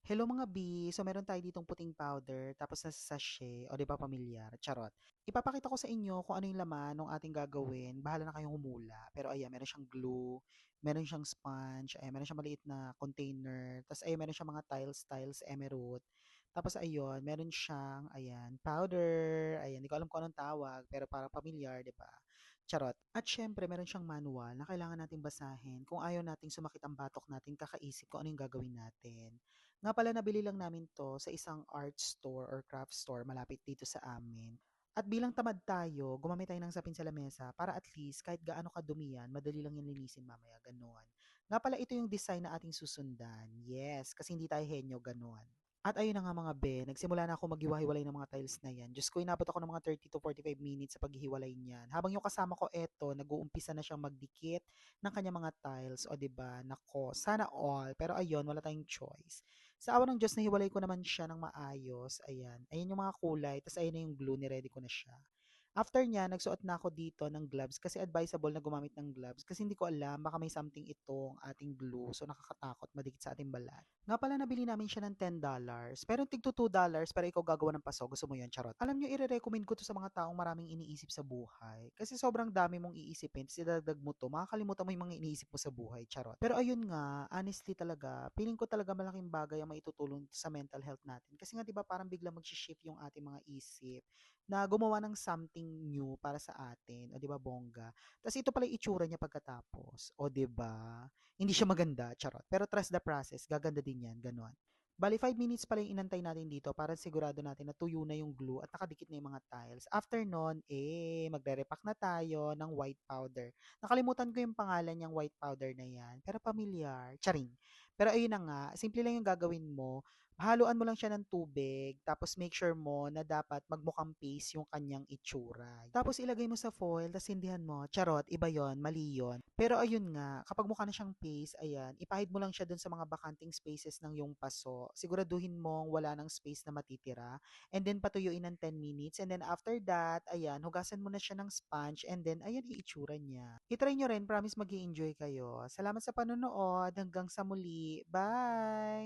Hello mga B, so meron tayo ditong puting powder, tapos na sachet, o di ba pamilyar, charot. Ipapakita ko sa inyo kung ano yung laman ng ating gagawin, bahala na kayong humula. Pero ayan, meron siyang glue, meron siyang sponge, ayan, meron siyang maliit na container, tapos ayan, meron siyang mga tiles, emerald. Tapos ayun, meron siyang, ayan, powder, ayan, di ko alam kung anong tawag, pero parang pamilyar, di ba? Charot. At syempre, meron siyang manual na kailangan nating basahin kung ayaw nating sumakit ang batok natin kakaisip kung ano yung gagawin natin. Nga pala nabili lang namin 'to sa isang art store or craft store malapit dito sa amin. At bilang tamad tayo, gumamit tayo ng sapin sa lamesa para at least kahit gaano kadumi yan, madali lang yan linisin mamaya, gano'n. Nga pala ito yung design na ating susundan. Yes, kasi hindi tayo henyo, gano'n. At ayun na nga mga be, nagsimula na ako maghiwa-hiwalay ng mga tiles na yan. Diyos ko, inabot ako ng mga 30 to 45 minutes sa paghihiwalay niyan. Habang yung kasama ko eto, nag-uumpisa na siyang magdikit ng kanyang mga tiles. O 'di ba? Nako, sana all. Pero ayun, wala tayong choice. Sa awa ng Diyos, nahiwalay ko naman siya ng maayos. Ayan. Ayan yung mga kulay. Tapos ayan na yung glue, ni-ready ko na siya. After niya, nagsuot na ako dito ng gloves kasi advisable na gumamit ng gloves kasi hindi ko alam, baka may something itong ating glue. So nakakatakot, madikit sa ating balat. Nga pala nabili namin siya ng $10. Pero tig to $2 pero ikaw gagawa ng paso. Gusto mo yun, charot. Alam nyo, i-recommend ko to sa mga taong maraming iniisip sa buhay. Kasi sobrang dami mong iisipin, tapos idadagdag mo to, makakalimutan mo yung mga iniisip mo sa buhay, charot. Pero ayun nga, honestly talaga, feeling ko talaga malaking bagay ang maitutulong sa mental health natin. Kasi nga 'di ba parang bigla mag-shift yung ating mga isip na gumawa ng something new para sa atin, o 'di ba bongga. Tapos ito pala yung itsura niya pagkatapos, o 'di ba? Hindi siya maganda, charot. Pero trust the process, gaganda din 'yan, gano'n. Bali 5 minutes pala yung inantay natin dito para sigurado natin na tuyo na yung glue at nakadikit na yung mga tiles. After nun, magre-repack na tayo ng white powder. Nakalimutan ko yung pangalan niyang white powder na yan, pero familiar, charing. Pero ayun na nga, simple lang yung gagawin mo. Haluan mo lang siya ng tubig, tapos make sure mo na dapat magmukhang paste yung kanyang itsura. Tapos ilagay mo sa foil, tapos hindihan mo. Charot, iba yon, mali yon. Pero ayun nga, kapag mukha na siyang paste, ayan, ipahid mo lang siya dun sa mga bakanting spaces ng yung paso. Siguraduhin mong wala ng space na matitira. And then patuyuin ng 10 minutes. And then after that, ayan, hugasan mo na siya ng sponge. And then, ayan, iitsura niya. I-try nyo rin, promise mag enjoy kayo. Salamat sa panonood. Hanggang sa muli. Bye!